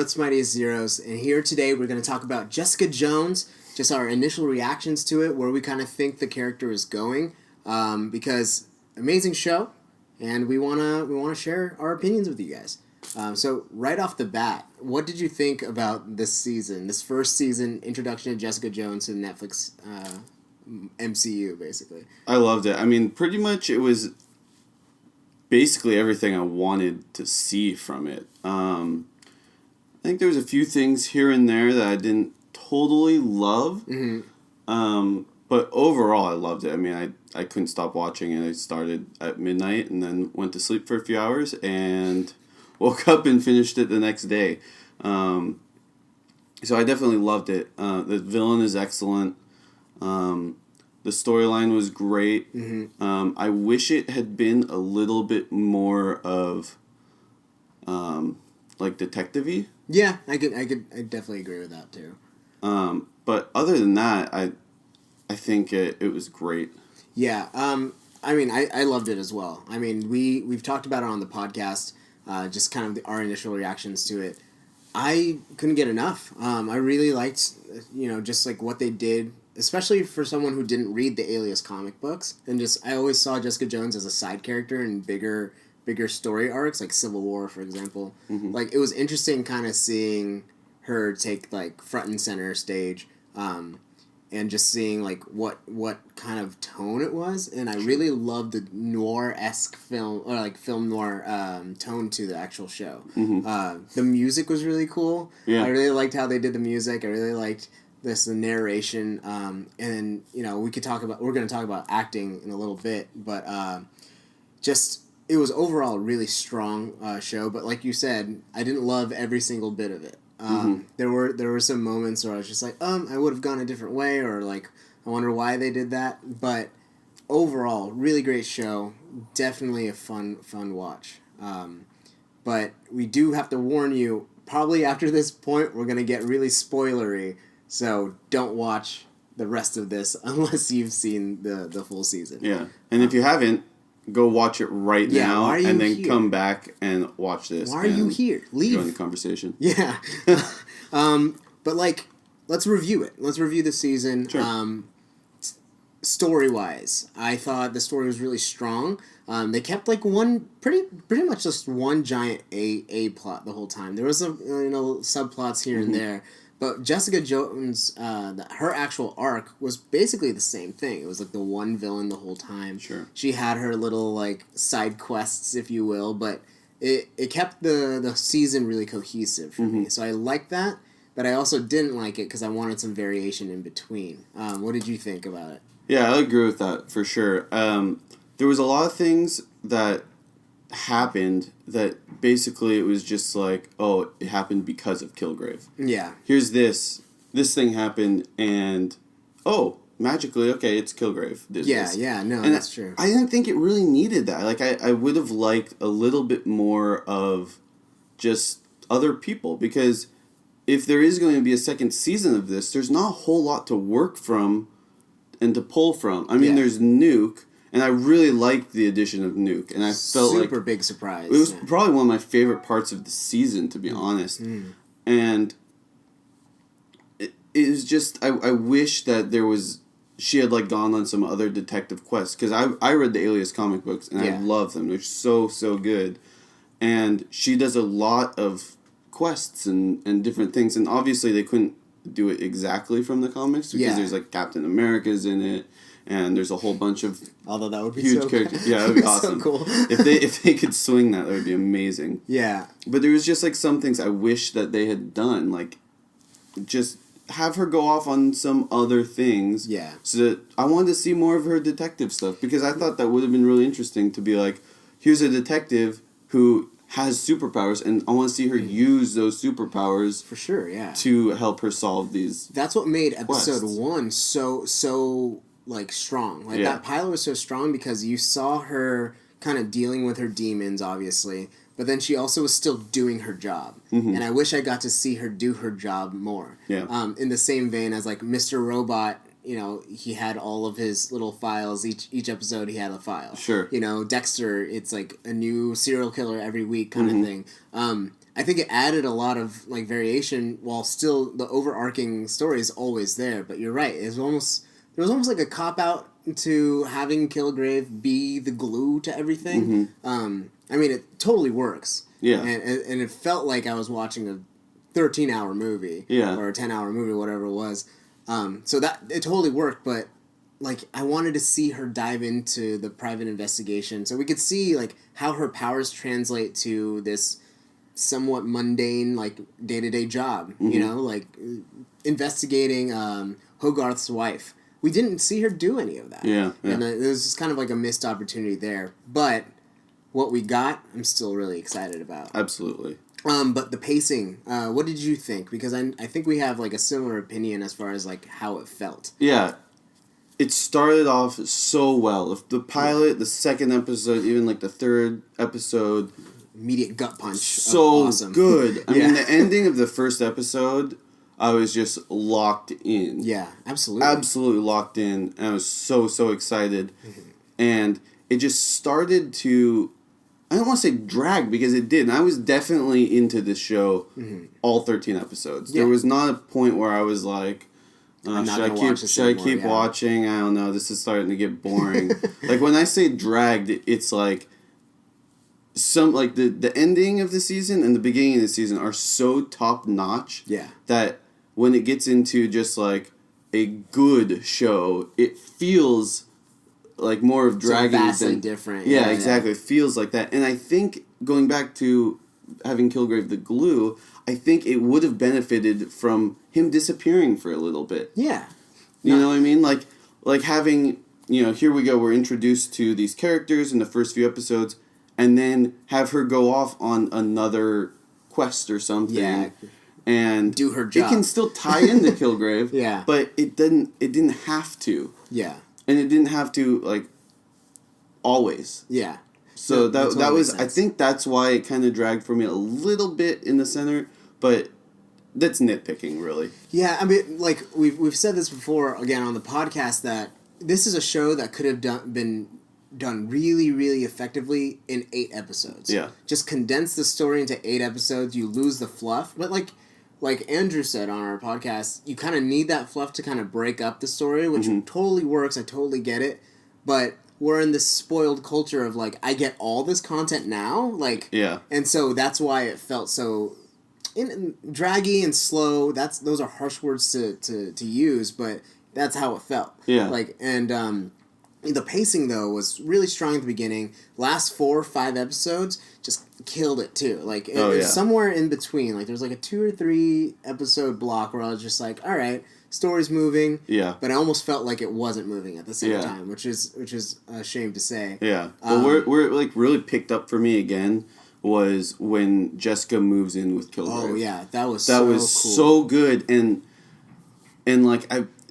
Earth's Mightiest Zeros, and here today we're going to talk about Jessica Jones, just our initial reactions to it, where we kind of think the character is going, because amazing show, and we wanna share our opinions with you guys. So right off the bat, what did you think about this season, this first season introduction of Jessica Jones to Netflix MCU, basically? I loved it. I mean, pretty much it was basically everything I wanted to see from it. I think there was a few things here and there that I didn't totally love. Mm-hmm. But overall, I loved it. I mean, I couldn't stop watching it. I started at midnight and then went to sleep for a few hours and woke up and finished it the next day. So I definitely loved it. The villain is excellent. The storyline was great. Mm-hmm. I wish it had been a little bit more of like detective-y. Yeah, I definitely agree with that too. But other than that, I think it was great. Yeah, I mean, I loved it as well. I mean, we've talked about it on the podcast, just kind of our initial reactions to it. I couldn't get enough. I really liked, just like what they did, especially for someone who didn't read the Alias comic books. And just, I always saw Jessica Jones as a side character in bigger story arcs, like Civil War, for example. Mm-hmm. Like, it was interesting kind of seeing her take, like, front and center stage, and just seeing, like, what kind of tone it was. And I really loved the noir-esque film, or, like, film noir tone to the actual show. Mm-hmm. The music was really cool. Yeah. I really liked how they did the music. I really liked the narration. And, we're going to talk about acting in a little bit, but it was overall a really strong show. But like you said, I didn't love every single bit of it. There were some moments where I was just like, I would have gone a different way, or like, I wonder why they did that. But overall, really great show. Definitely a fun watch. But we do have to warn you, probably after this point, we're going to get really spoilery. So don't watch the rest of this unless you've seen the full season. Yeah. And if you haven't, go watch it right now and then here? Come back and watch this. Why are you here? Leave. Join the conversation. Yeah. But like, let's review it. Let's review the season. Sure. Story-wise, I thought the story was really strong. They kept like one pretty much just one giant A plot the whole time. There was some subplots here and there. But Jessica Jones, her actual arc was basically the same thing. It was like the one villain the whole time. Sure. She had her little like side quests, if you will, but it kept the season really cohesive for me. So I liked that, but I also didn't like it because I wanted some variation in between. What did you think about it? Yeah, I agree with that for sure. There was a lot of things that happened that basically it was just like, oh, it happened because of Kilgrave. Yeah. Here's this thing happened, and oh, magically, okay, it's Kilgrave. That's true. I didn't think it really needed that. Like, I would have liked a little bit more of just other people, because if there is going to be a second season of this, there's not a whole lot to work from and to pull from. I mean, there's Nuke. And I really liked the addition of Nuke, and I felt super big surprise. It was probably one of my favorite parts of the season, to be honest. And it was just, I wish that she had like gone on some other detective quests, because I read the Alias comic books and I love them. They're so good, and she does a lot of quests and different things, and obviously they couldn't do it exactly from the comics because there's like Captain America's in it. And there's a whole bunch of although that would be huge so characters. Cool. Yeah, that would be awesome. So cool. If they could swing that would be amazing. Yeah. But there was just like some things I wish that they had done, like just have her go off on some other things. Yeah. So that I wanted to see more of her detective stuff, because I thought that would have been really interesting to be like, here's a detective who has superpowers, and I want to see her use those superpowers for sure. Yeah. To help her solve these. That's what made episode quests. 1 so like strong. Like that pilot was so strong because you saw her kind of dealing with her demons, obviously, but then she also was still doing her job. And I wish I got to see her do her job more. Yeah. In the same vein as like Mr. Robot, he had all of his little files. Each episode he had a file. Sure. Dexter, it's like a new serial killer every week kind of thing. I think it added a lot of like variation while still the overarching story is always there. But you're right. There was almost like a cop out to having Kilgrave be the glue to everything. I mean, it totally works. Yeah. And it felt like I was watching a 13-hour movie. Yeah. Or a 10-hour movie, whatever it was. So that it totally worked, but like I wanted to see her dive into the private investigation so we could see like how her powers translate to this somewhat mundane like day-to-day job, you know, like investigating Hogarth's wife. We didn't see her do any of that. Yeah. And it was just kind of like a missed opportunity there. But what we got, I'm still really excited about. Absolutely. But the pacing, what did you think? Because I think we have like a similar opinion as far as like how it felt. Yeah. It started off so well. If the pilot, the second episode, even like the third episode, immediate gut punch. So awesome. Good. I mean, the ending of the first episode, I was just locked in. Yeah, absolutely. Absolutely locked in. And I was so excited. And it just started to, I don't want to say drag, because it did. And I was definitely into this show all 13 episodes. Yeah. There was not a point where I was like, should I keep watching? I don't know. This is starting to get boring. Like, when I say dragged, it's like the ending of the season and the beginning of the season are so top notch. Yeah. That when it gets into just like a good show, it feels like more of dragging so vastly different. Yeah, exactly. It feels like that. And I think going back to having Kilgrave the glue, I think it would have benefited from him disappearing for a little bit. Yeah. You know what I mean? Like having, here we go, we're introduced to these characters in the first few episodes, and then have her go off on another quest or something. Yeah. And do her job. It can still tie into Kilgrave. Yeah. But it didn't have to. Yeah. And it didn't have to, like, always. Yeah. So that was, I think that's why it kind of dragged for me a little bit in the center, but that's nitpicking, really. Yeah, I mean, like, we've said this before, again, on the podcast, that this is a show that could have been done really, really effectively in 8 episodes. Yeah. Just condense the story into 8 episodes, you lose the fluff, but, like Andrew said on our podcast, you kind of need that fluff to kind of break up the story, which totally works, I totally get it, but we're in this spoiled culture of, like, I get all this content now, like, yeah. And so that's why it felt so draggy and slow. Those are harsh words to use, but that's how it felt. Yeah. Like, and the pacing, though, was really strong at the beginning. Last 4 or 5 episodes just killed it, too. Like, it was somewhere in between. Like, there's like a 2 or 3 episode block where I was just like, all right, story's moving. Yeah. But I almost felt like it wasn't moving at the same time, which is a shame to say. Yeah. But where it like really picked up for me again was when Jessica moves in with Kilgrave. Oh yeah, that was cool. So good, and like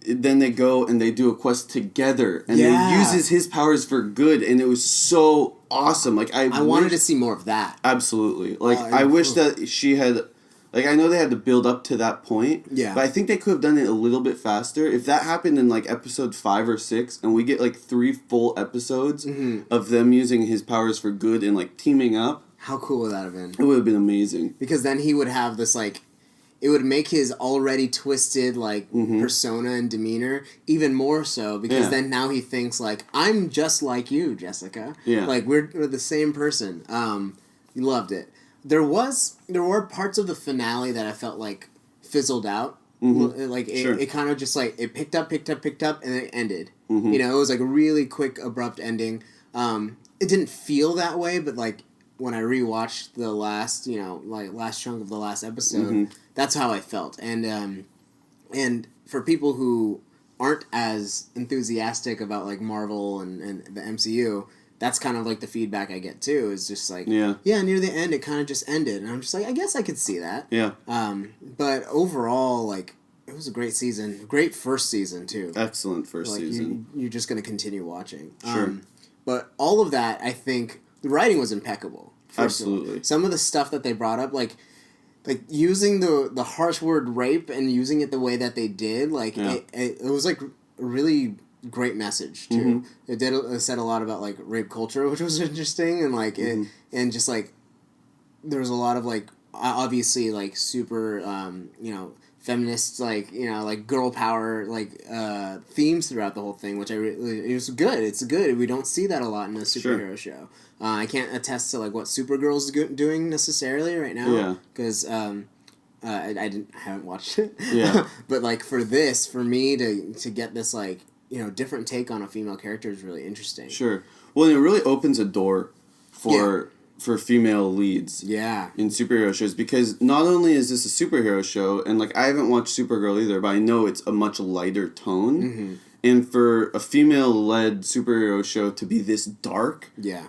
then they go and they do a quest together, and they uses his powers for good, and it was so awesome. Like I wanted to see more of that. Absolutely. Like I wish that she had. Like, I know they had to build up to that point. Yeah. But I think they could have done it a little bit faster. If that happened in, like, episode 5 or 6, and we get, like, 3 full episodes of them using his powers for good and, like, teaming up. How cool would that have been? It would have been amazing. Because then he would have this, like... It would make his already twisted, like, persona and demeanor even more so. Because then now he thinks, like, I'm just like you, Jessica. Yeah. Like, we're the same person. You loved it. There were parts of the finale that I felt like fizzled out. Like it kind of just like it picked up, and it ended. You know, it was like a really quick, abrupt ending. It didn't feel that way, but like when I rewatched the last chunk of the last episode, that's how I felt. And for people who aren't as enthusiastic about like Marvel and the MCU. That's kind of like the feedback I get too. Is just like near the end it kind of just ended, and I'm just like I guess I could see that. Yeah. But overall, like it was a great season, great first season too. Excellent first season. You're just gonna continue watching. Sure. But all of that, I think the writing was impeccable. Absolutely. Some of the stuff that they brought up, like using the harsh word rape and using it the way that they did, like it was like really great message too. It said a lot about like rape culture, which was interesting, and like it, and just like there was a lot of like obviously like super feminist like girl power themes throughout the whole thing, which it was good. It's good. We don't see that a lot in a superhero show. I can't attest to like what Supergirl's doing necessarily right now because I haven't watched it. Yeah. But like for me to get this like different take on a female character is really interesting. Sure. Well, it really opens a door for female leads. Yeah. In superhero shows, because not only is this a superhero show, and like I haven't watched Supergirl either, but I know it's a much lighter tone. Mm-hmm. And for a female-led superhero show to be this dark. Yeah.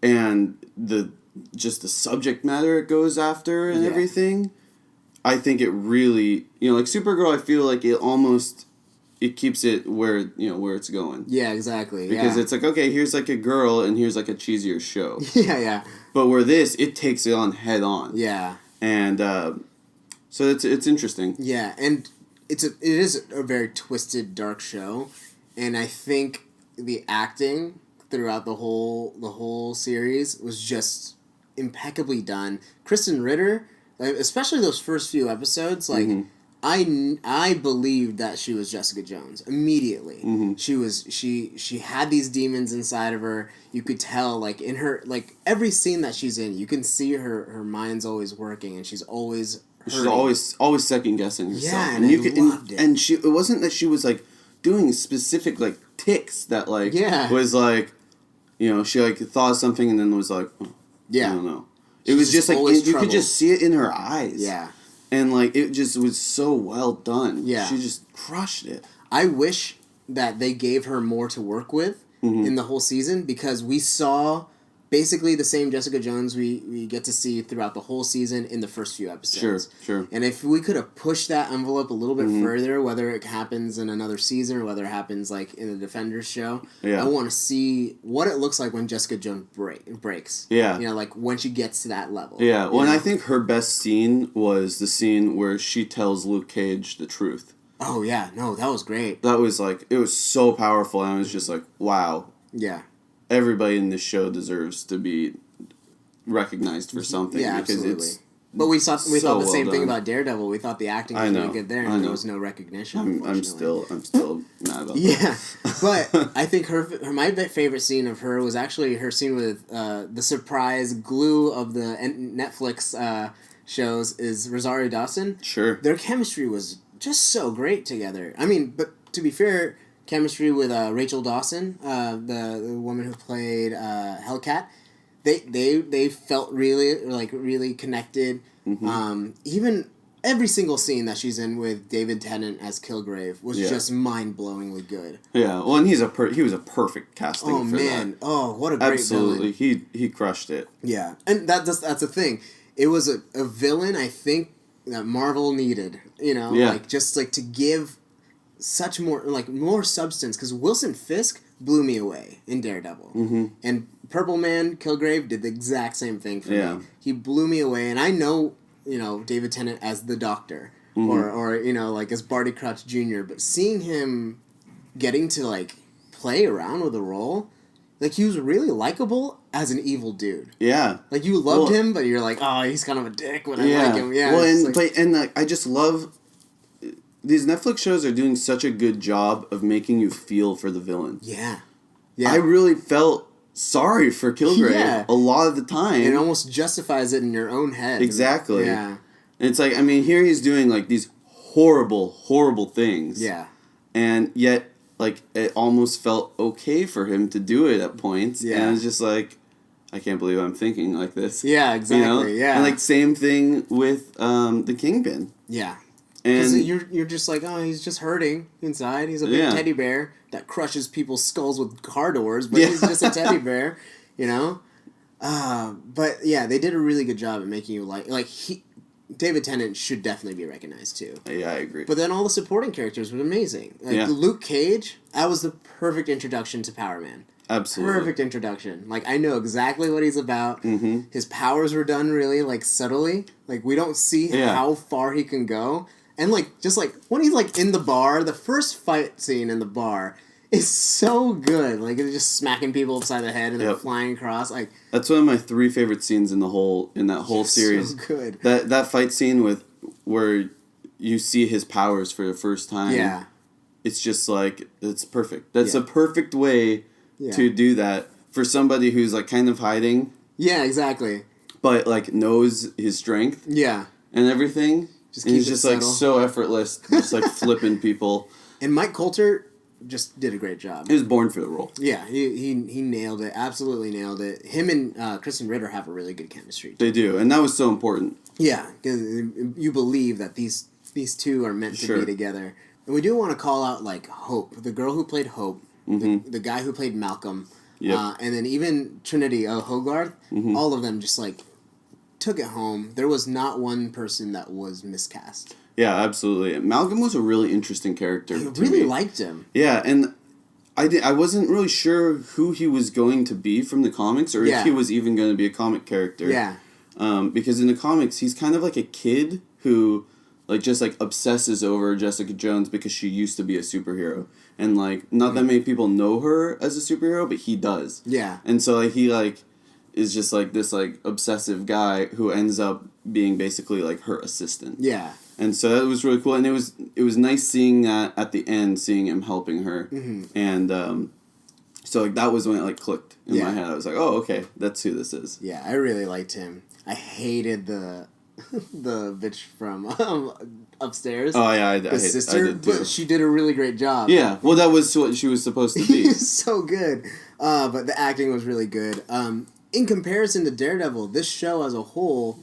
And the subject matter it goes after and everything, I think it really, like Supergirl, I feel like it keeps it where it's going. Yeah, exactly. Because it's like, okay, here's like a girl and here's like a cheesier show. Yeah. But where it takes it on head on. Yeah. And so it's interesting. Yeah, and it is a very twisted, dark show, and I think the acting throughout the whole series was just impeccably done. Kristen Ritter, especially those first few episodes, like I believed that she was Jessica Jones immediately. Mm-hmm. She had these demons inside of her. You could tell like in her like every scene that she's in, you can see her mind's always working and she's always hurting. She's always second guessing herself. Yeah, and I loved it. And it wasn't that she was like doing specific like tics that like was like she like thought of something and then was like I don't know. It was just like you could just see it in her eyes. Yeah. And like it just was so well done. Yeah. She just crushed it. I wish that they gave her more to work with in the whole season, because we saw basically the same Jessica Jones we get to see throughout the whole season in the first few episodes. Sure. And if we could have pushed that envelope a little bit further, whether it happens in another season or whether it happens like in the Defenders show, I want to see what it looks like when Jessica Jones breaks. Yeah. Like when she gets to that level. Yeah. Well, and I think her best scene was the scene where she tells Luke Cage the truth. Oh, yeah. No, that was great. That was like, it was so powerful, and I was just like, wow. Yeah. Everybody in this show deserves to be recognized for something. Yeah, because absolutely. it's but we thought the well same done. thing about Daredevil. We thought the acting was really good there, and there was no recognition. I'm still mad about that. Yeah, but I think my favorite scene of her was actually her scene with the surprise glue of the Netflix shows is Rosario Dawson. Sure. Their chemistry was just so great together. I mean, but to be fair, chemistry with Rachel Dawson, the woman who played Hellcat, they felt really connected. Mm-hmm. Even every single scene that she's in with David Tennant as Kilgrave was just mind-blowingly good. Yeah, well, and he was a perfect casting for that. Oh, what a great Absolutely. villain. He crushed it. Yeah, and that's the thing. It was a villain I think that Marvel needed, like just like to give such more substance, because Wilson Fisk blew me away in Daredevil. Mm-hmm. And Purple Man, Kilgrave, did the exact same thing for me. He blew me away, and I know, David Tennant as the Doctor, or like as Barty Crouch Jr., but seeing him getting to like play around with a role, like he was really likable as an evil dude. Yeah. Like you loved him, but you're like, oh, he's kind of a dick when I like him. Yeah. Well, I just love these Netflix shows are doing such a good job of making you feel for the villain. Yeah. Yeah. I really felt sorry for Kilgrave a lot of the time. It almost justifies it in your own head. Exactly. Yeah. And it's like, I mean, here he's doing like these horrible, horrible things. Yeah. And yet, like, it almost felt okay for him to do it at points. Yeah. And it's just like, I can't believe I'm thinking like this. Yeah, exactly. Yeah. And like, same thing with the Kingpin. Yeah. Because you're just like, oh, he's just hurting inside. He's a big teddy bear that crushes people's skulls with car doors, but he's just a teddy bear, But yeah, they did a really good job at making you David Tennant should definitely be recognized too. Yeah, I agree. But then all the supporting characters were amazing. Luke Cage, that was the perfect introduction to Power Man. Absolutely. Perfect introduction. Like, I know exactly what he's about. Mm-hmm. His powers were done really, subtly. Like, we don't see how far he can go. And, just when he's, in the bar, the first fight scene in the bar, is so good. Like, it's just smacking people upside the head and then Yep. flying across. Like, That's one of my 3 favorite scenes in that whole series. so good. That fight scene where you see his powers for the first time. Yeah. It's just like, it's perfect. That's Yeah. a perfect way to do that for somebody who's like kind of hiding. Yeah, exactly. But like knows his strength. Yeah. And everything. Just And keep he's it just subtle. like so effortless, just like flipping people. And Mike Coulter just did a great job. He was born for the role. Yeah, he nailed it. Absolutely nailed it. Him and Kristen Ritter have a really good chemistry, too. They do, and that was so important. Yeah, because you believe that these two are meant to be together. And we do want to call out, like, Hope, the girl who played Hope, the guy who played Malcolm, and then even Trinity Hogarth, all of them just, like, took it home. There was not one person that was miscast. Yeah, absolutely. Malcolm was a really interesting character. I really liked him. Yeah, and I wasn't really sure who he was going to be from the comics, or if he was even going to be a comic character. Yeah. Because in the comics, he's kind of like a kid who, like, just, like, obsesses over Jessica Jones because she used to be a superhero. And, like, not that many people know her as a superhero, but he does. Yeah. And so, like, he, like, is just, like, this, like, obsessive guy who ends up being basically, like, her assistant. Yeah. And so that was really cool, and it was nice seeing that at the end, seeing him helping her, and so like that was when it like clicked in my head. I was like, oh, okay, that's who this is. Yeah, I really liked him. I hated the bitch from upstairs. Oh yeah, the sister, I did too. but she did a really great job. Yeah, well, that was what she was supposed to be. So good, but the acting was really good. In comparison to Daredevil, this show as a whole,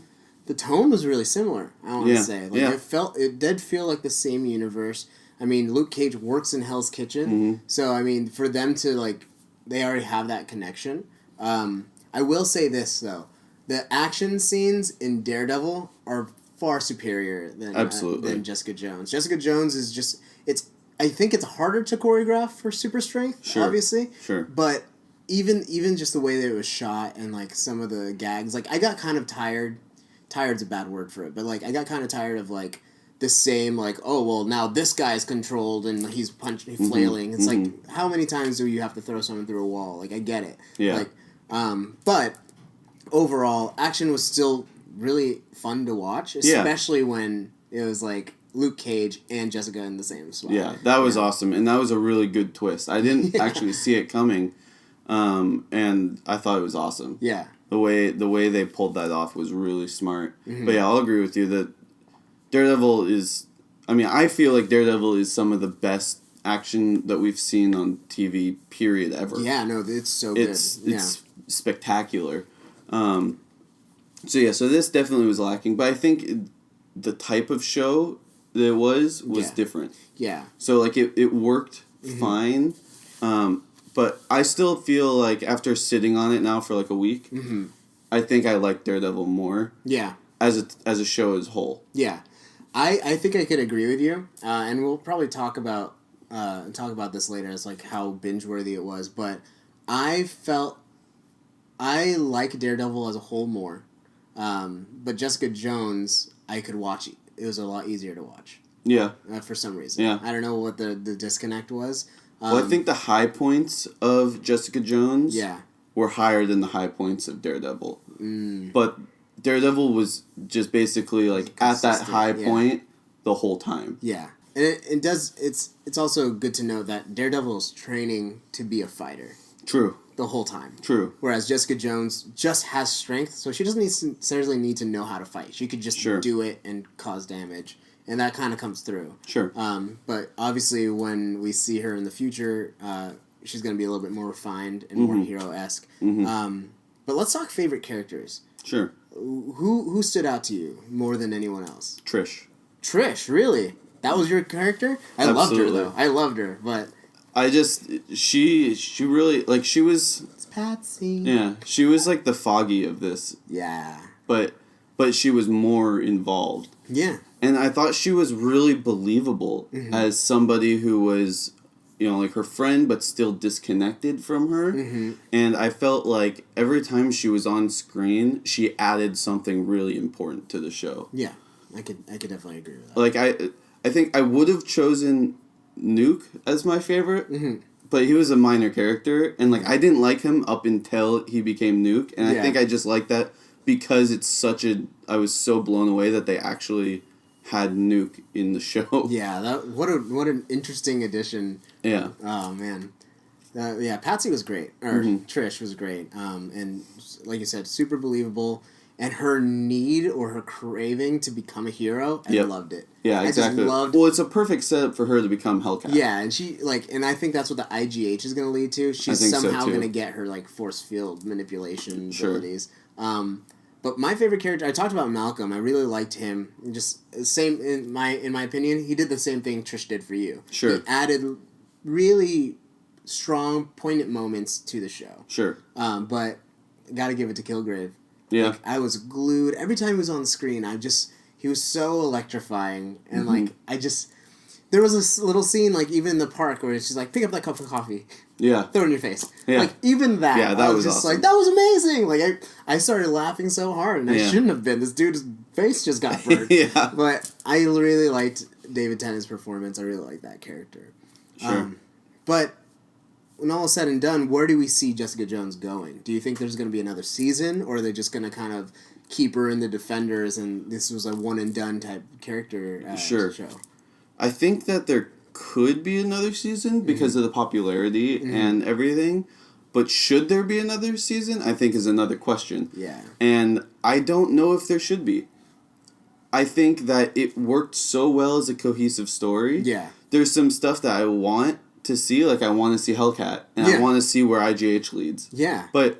the tone was really similar, I want to say. Like, it did feel like the same universe. I mean, Luke Cage works in Hell's Kitchen, so, I mean, for them to, like, they already have that connection. I will say this, though. The action scenes in Daredevil are far superior than Jessica Jones. Jessica Jones is just, I think it's harder to choreograph for super strength, obviously. Sure. But even just the way that it was shot and, like, some of the gags, like, I got kind of tired. Tired's a bad word for it, but, like, I got kind of tired of, like, the same, like, oh, well, now this guy's controlled and he's flailing. It's like, how many times do you have to throw someone through a wall? Like, I get it. Yeah. Like, but overall, action was still really fun to watch, especially when it was, like, Luke Cage and Jessica in the same spot. Yeah, that was awesome, and that was a really good twist. I didn't actually see it coming, and I thought it was awesome. Yeah. The way they pulled that off was really smart. But yeah, I'll agree with you that Daredevil is... I mean, I feel like Daredevil is some of the best action that we've seen on TV, period, ever. Yeah, no, it's so It's spectacular. So this definitely was lacking. But I think the type of show that it was different. Yeah. So, like, it worked fine. But I still feel like after sitting on it now for like a week, I think I like Daredevil more. Yeah. As a show as whole. Yeah. I think I could agree with you. And we'll probably talk about this later as like how binge worthy it was. But I felt I like Daredevil as a whole more. But Jessica Jones, I could watch. It was a lot easier to watch. Yeah. For some reason. Yeah. I don't know what the disconnect was. Well, I think the high points of Jessica Jones were higher than the high points of Daredevil. But Daredevil was just basically like at that high point the whole time. Yeah. And it does it's also good to know that Daredevil's training to be a fighter. True. The whole time. True. Whereas Jessica Jones just has strength, so she doesn't necessarily need to know how to fight. She could just do it and cause damage. And that kind of comes through. Sure. But obviously when we see her in the future, she's going to be a little bit more refined and more hero-esque. But let's talk favorite characters. Sure. Who stood out to you more than anyone else? Trish. Trish, really? That was your character? I loved her, though. I loved her, but... She really, like, she was... It's Patsy. Yeah, she was, like, the Foggy of this. Yeah. But she was more involved. Yeah. And I thought she was really believable as somebody who was, you know, like her friend, but still disconnected from her. And I felt like every time she was on screen, she added something really important to the show. Yeah, I could definitely agree with that. Like, I think I would have chosen Nuke as my favorite, but he was a minor character, and like I didn't like him up until he became Nuke, and I think I just like that because it's such a. I was so blown away that they actually had Nuke in the show. Yeah, what an interesting addition. Yeah. Oh man. Yeah, Patsy was great, or Trish was great, and like you said, super believable. And her need or her craving to become a hero, I loved it. Yeah, exactly. Well, it's a perfect setup for her to become Hellcat. Yeah, and and I think that's what the IGH is going to lead to. She's somehow going to get her like force field manipulation abilities. But my favorite character, I talked about Malcolm. I really liked him. Just same in my opinion, he did the same thing Trish did for you. Sure. He added really strong, poignant moments to the show. Sure. But got to give it to Kilgrave. Yeah. Like, I was glued. Every time he was on the screen, he was so electrifying. And, there was this little scene, like, even in the park where she's like, pick up that cup of coffee. Yeah. Throw it in your face. Yeah. Like, even that. Yeah, that I was just awesome. like, that was amazing. Like, I started laughing so hard, and I shouldn't have been. This dude's face just got burnt. Yeah. But I really liked David Tennant's performance. I really liked that character. Sure. But when all is said and done, where do we see Jessica Jones going? Do you think there's going to be another season, or are they just going to kind of keep her in the Defenders and this was a one-and-done type character show? I think that there could be another season because of the popularity and everything, but should there be another season, I think is another question. Yeah. And I don't know if there should be. I think that it worked so well as a cohesive story. Yeah. There's some stuff that I want to see, like I want to see Hellcat, and I want to see where IGH leads. Yeah. But,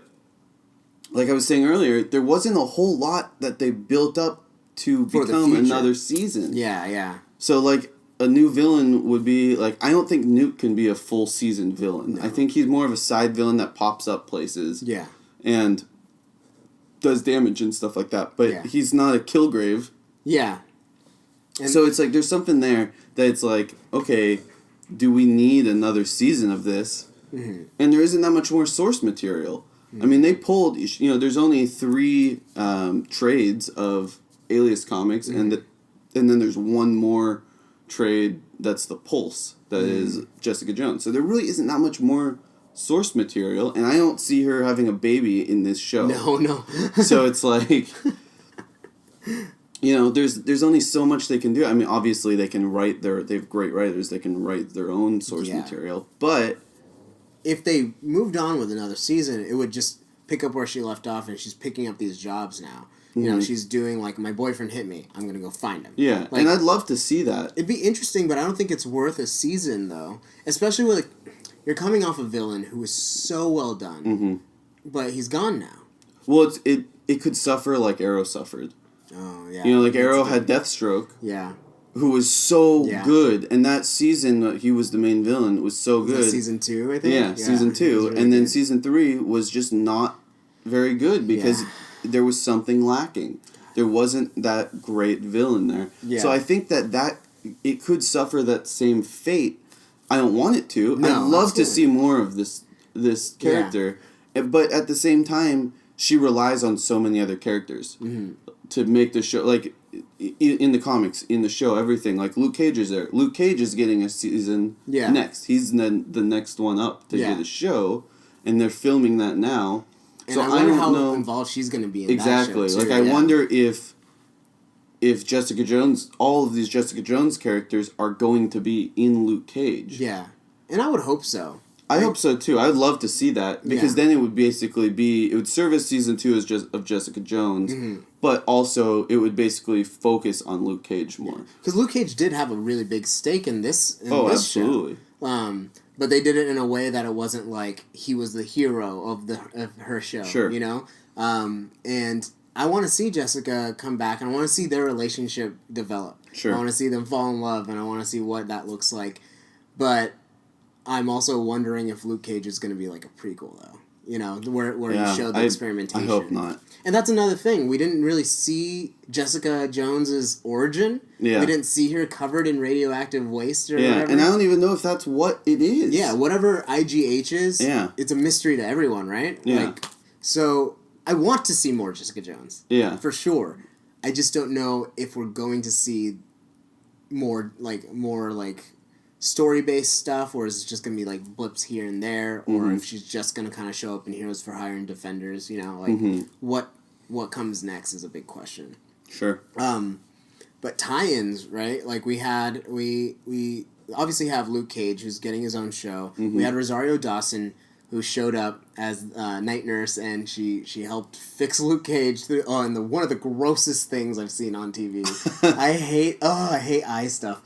like I was saying earlier, there wasn't a whole lot that they built up to become another season. Yeah, yeah. So, like, a new villain would be, like, I don't think Nuke can be a full season villain. No. I think he's more of a side villain that pops up places. Yeah. And does damage and stuff like that. But he's not a Kilgrave. Yeah. And so it's like, there's something there that it's like, okay, do we need another season of this? Mm-hmm. And there isn't that much more source material. Mm-hmm. I mean, they pulled, there's only 3 trades of Alias Comics, and then there's one more trade that's the Pulse, that is Jessica Jones. So there really isn't that much more source material, and I don't see her having a baby in this show. No. So it's like... there's only so much they can do. I mean, obviously they can they have great writers, they can write their own source material, but... If they moved on with another season, it would just pick up where she left off, and she's picking up these jobs now. She's doing, like, my boyfriend hit me, I'm going to go find him. Yeah, like, and I'd love to see that. It'd be interesting, but I don't think it's worth a season, though. Especially with, you're coming off a villain who is so well done, but he's gone now. Well, it could suffer like Arrow suffered. Oh, yeah. Like Arrow had Deathstroke. Yeah. Who was so good. And that season, he was the main villain, was so good. Season 2, I think? Yeah, season 2. Really and then season 3 was just not very good because there was something lacking. There wasn't that great villain there. Yeah. So I think that it could suffer that same fate. I don't want it to. No, I'd love to see more of this character. Yeah. But at the same time, she relies on so many other characters to make the show. Like, in the comics, in the show, everything. Like, Luke Cage is there. Luke Cage is getting a season next. He's the next one up to get a show, and they're filming that now. And so I wonder how involved she's going to be in that show, too. Like, I wonder if Jessica Jones, all of these Jessica Jones characters are going to be in Luke Cage. Yeah. And I would hope so. I hope so too. I would love to see that because then it would basically it would serve as season 2 of Jessica Jones, but also it would basically focus on Luke Cage more. Because Luke Cage did have a really big stake in this. Absolutely. Show. But they did it in a way that it wasn't like he was the hero of her show. Sure. And I want to see Jessica come back, and I want to see their relationship develop. Sure. I want to see them fall in love, and I want to see what that looks like. But I'm also wondering if Luke Cage is going to be like a prequel, though. Where you show the experimentation. I hope not. And that's another thing. We didn't really see Jessica Jones's origin. Yeah. We didn't see her covered in radioactive waste or whatever. And I don't even know if that's what it is. Yeah, whatever IGH is, it's a mystery to everyone, right? Yeah. So I want to see more Jessica Jones. Yeah. For sure. I just don't know if we're going to see more story-based stuff, or is it just going to be, like, blips here and there, or if she's just going to kind of show up in Heroes for Hire and Defenders, you know, like, what comes next is a big question. Sure. But tie-ins, right? Like, we obviously have Luke Cage, who's getting his own show. We had Rosario Dawson, who showed up as night nurse, and she helped fix Luke Cage one of the grossest things I've seen on TV. I hate eye stuff.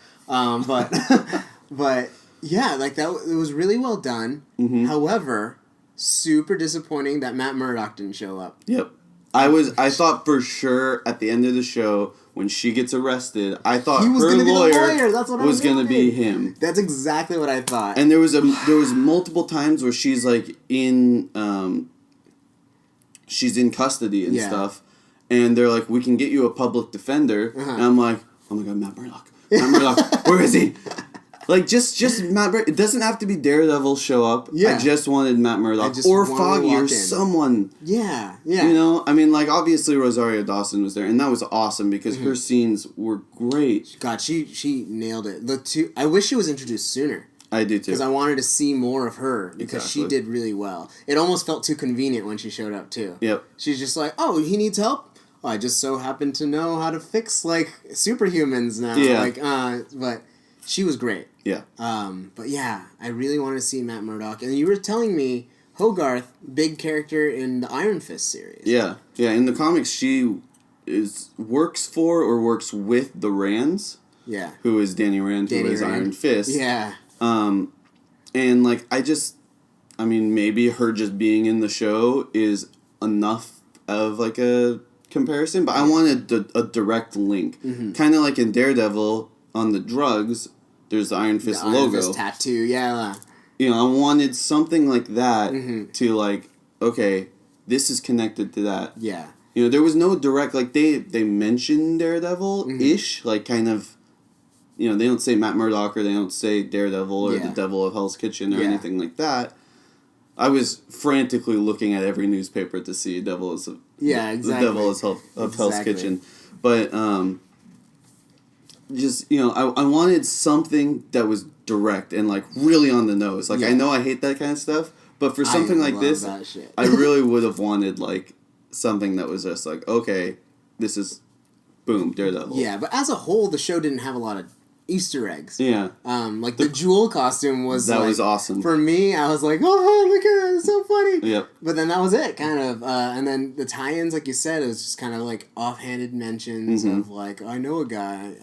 But yeah, like that, it was really well done. However, super disappointing that Matt Murdock didn't show up. Yep. I thought for sure at the end of the show, when she gets arrested, I thought her lawyer was going to be him. That's exactly what I thought. And there was multiple times where she's like in custody and stuff, and they're like, "We can get you a public defender," and I'm like, "Oh my god, Matt Murdock! Matt Murdock, where is he?" Like, just Matt Murdock. It doesn't have to be Daredevil show up. Yeah. I just wanted Matt Murdock or Foggy or someone. Yeah. You know? I mean, like, obviously Rosario Dawson was there, and that was awesome because her scenes were great. God, she nailed it. I wish she was introduced sooner. I do, too. Because I wanted to see more of her, because she did really well. It almost felt too convenient when she showed up, too. Yep. She's just like, oh, he needs help? Oh, I just so happen to know how to fix, like, superhumans now. Yeah. Like, but she was great. Yeah. But yeah, I really wanted to see Matt Murdock. And you were telling me Hogarth, big character in the Iron Fist series. Yeah. Yeah, in the comics, she works for or works with the Rands. Yeah. Who is Danny Rand, who is Iron Fist. Yeah. And, like, I mean, maybe her just being in the show is enough of, like, a comparison, but I wanted a direct link. Kind of like in Daredevil, on the drugs, there's the Iron Fist logo. Iron Fist tattoo, yeah. You know, I wanted something like that to, like, okay, this is connected to that. Yeah. You know, there was no direct, like, they mentioned Daredevil-ish, like, kind of, you know, they don't say Matt Murdock or they don't say Daredevil or the Devil of Hell's Kitchen or anything like that. I was frantically looking at every newspaper to see the Devil of Hell's Kitchen. But, just, you know, I wanted something that was direct and, like, really on the nose. Like, I know I hate that kind of stuff, but for something like this, I really would have wanted, like, something that was just like, okay, this is, boom, Daredevil. Yeah, but as a whole, the show didn't have a lot of Easter eggs. Yeah. Like, the Jewel costume was, that was awesome. For me, I was like, oh, look at it, it's so funny. Yep. But then that was it, kind of. And then the tie-ins, like you said, it was just kind of, like, offhanded mentions of, like, I know a guy.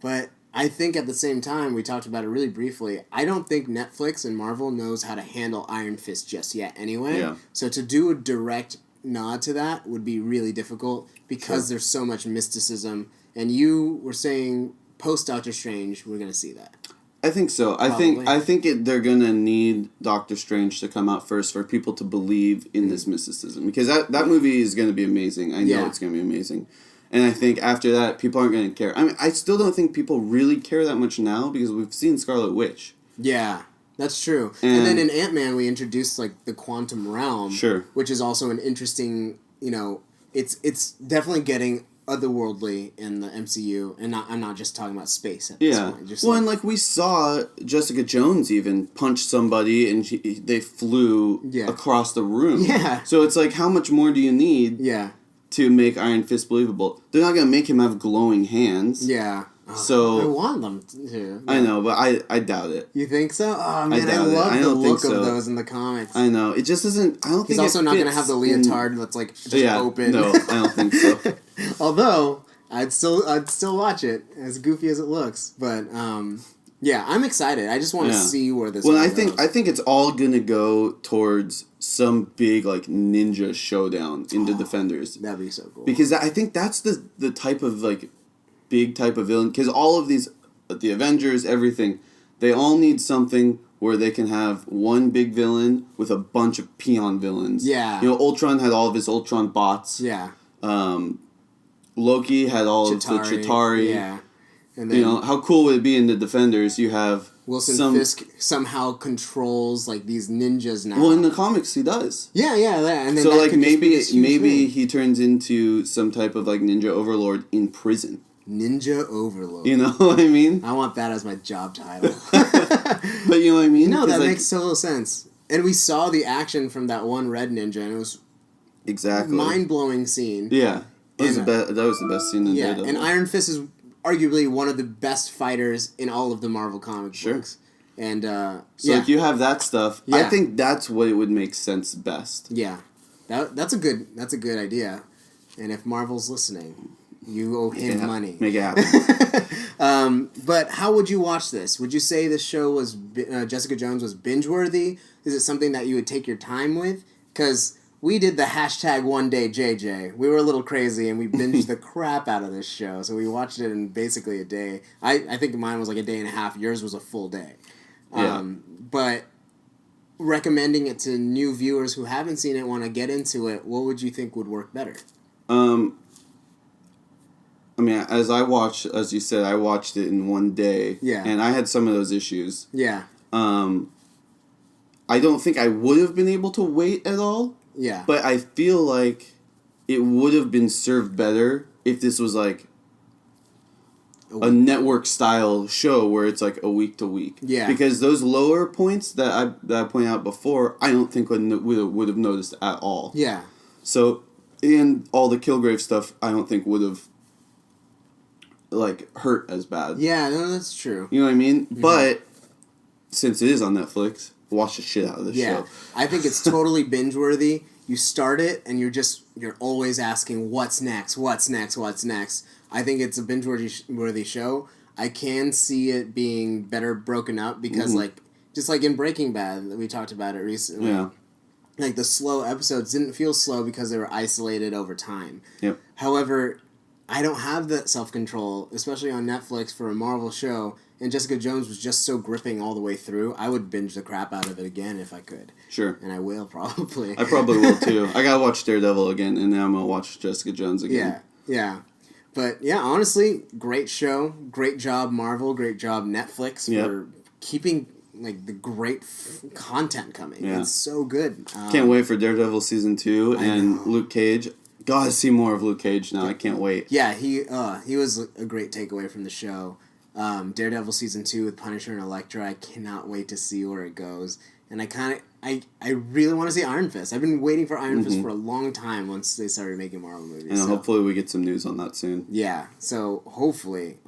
But I think at the same time, we talked about it really briefly, I don't think Netflix and Marvel knows how to handle Iron Fist just yet anyway. Yeah. So to do a direct nod to that would be really difficult because there's so much mysticism. And you were saying post Doctor Strange, we're going to see that. I think so. Probably. I think they're going to need Doctor Strange to come out first for people to believe in this mysticism. Because that movie is going to be amazing. I know it's going to be amazing. And I think after that, people aren't going to care. I mean, I still don't think people really care that much now because we've seen Scarlet Witch. Yeah, that's true. And then in Ant-Man, we introduced, like, the quantum realm. Sure. Which is also an interesting, you know, it's definitely getting otherworldly in the MCU, and I'm not just talking about space at this point. Just and like we saw Jessica Jones even punch somebody, and they flew across the room. Yeah. So it's like, how much more do you need? To make Iron Fist believable? They're not gonna make him have glowing hands. Yeah. So I want them to. I know, but I doubt it. You think so? Oh man, I love the look of those in the comics. I know. It just doesn't. I don't think he's also not gonna have the leotard that's like just open. No, I don't think so. Although I'd still watch it, as goofy as it looks. But yeah, I'm excited. I just want to see where this. Well, I think it's all gonna go towards some big, like, ninja showdown in the Defenders. That'd be so cool. Because I think that's the type of, like, big type of villain. Because all of these, the Avengers, everything, they all need something where they can have one big villain with a bunch of peon villains. Yeah. You know, Ultron had all of his Ultron bots. Yeah. Loki had all of the Chitauri. Yeah. And then, you know, how cool would it be in the Defenders? You have Wilson Fisk somehow controls, like, these ninjas now. Well, in the comics, he does. Yeah. And then so, like, maybe he turns into some type of, like, ninja overlord in prison. Ninja Overlord. You know what I mean? I want that as my job title. But you know what I mean? No, that like, makes total sense. And we saw the action from that one red ninja, and it was exactly mind-blowing scene. Yeah. That was the best scene in Daredevil. And Iron Fist is arguably one of the best fighters in all of the Marvel comic books. And so if you have that stuff, I think that's what it would make sense best. Yeah, that's a good idea. And if Marvel's listening, you owe him money. Make it happen. But how would you watch this? Would you say this show was Jessica Jones was binge worthy? Is it something that you would take your time with? Because we did the hashtag one day JJ. We were a little crazy and we binged the crap out of this show. So we watched it in basically a day. I think mine was like a day and a half. Yours was a full day. But recommending it to new viewers who haven't seen it, want to get into it, what would you think would work better? I mean, as you said, I watched it in one day. Yeah. And I had some of those issues. Yeah. I don't think I would have been able to wait at all. Yeah. But I feel like it would have been served better if this was like a network style show where it's like a week to week. Yeah. Because those lower points that I pointed out before, I don't think would have noticed at all. Yeah. So, and all the Kilgrave stuff, I don't think would have like hurt as bad. Yeah, no, that's true. You know what I mean? Mm-hmm. But since it is on Netflix, watch the shit out of this show. I think it's totally binge worthy. You start it and you're always asking what's next. I think it's a binge worthy show. I can see it being better broken up because just like in Breaking Bad, we talked about it recently. Yeah. Like the slow episodes didn't feel slow because they were isolated over time. Yep. However, I don't have that self-control, especially on Netflix for a Marvel show, and Jessica Jones was just so gripping all the way through. I would binge the crap out of it again if I could. Sure. And I will, probably. I probably will, too. I gotta watch Daredevil again, and then I'm gonna watch Jessica Jones again. Yeah. But, yeah, honestly, great show. Great job, Marvel. Great job, Netflix, for keeping, like, the great content coming. Yeah. It's so good. Can't wait for Daredevil Season 2 and Luke Cage. Gotta see more of Luke Cage now. I can't wait. Yeah, he was a great takeaway from the show. Daredevil Season 2 with Punisher and Elektra, I cannot wait to see where it goes. And I really want to see Iron Fist. I've been waiting for Iron Fist for a long time once they started making Marvel movies. And hopefully we get some news on that soon. Yeah, so hopefully,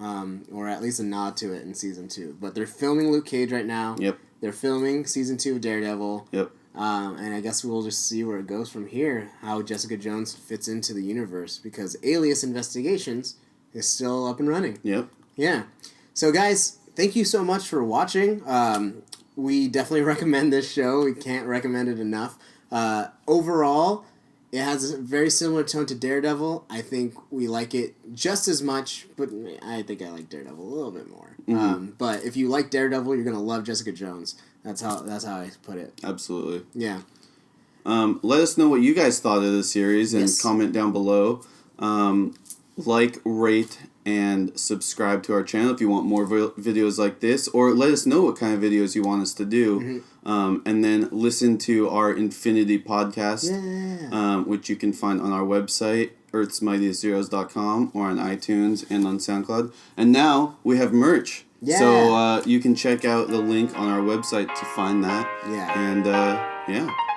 or at least a nod to it in Season 2. But they're filming Luke Cage right now. Yep. They're filming Season 2 of Daredevil. Yep. And I guess we'll just see where it goes from here, how Jessica Jones fits into the universe, because Alias Investigations is still up and running. Yep. Yeah. So, guys, thank you so much for watching. We definitely recommend this show. We can't recommend it enough. Overall, it has a very similar tone to Daredevil. I think we like it just as much, but I think I like Daredevil a little bit more. Mm-hmm. But if you like Daredevil, you're going to love Jessica Jones. That's how I put it. Absolutely. Yeah. Let us know what you guys thought of the series and comment down below. Like, rate, and subscribe to our channel if you want more videos like this, or let us know what kind of videos you want us to do. And then listen to our Infinity podcast, which you can find on our website, earthsmightiestzeros.com, or on iTunes and on SoundCloud. And now we have merch. Yeah. So you can check out the link on our website to find that. Yeah. And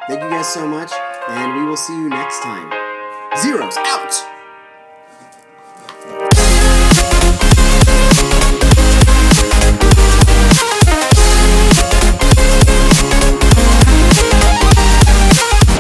Thank you guys so much, and we will see you next time. Zeros out!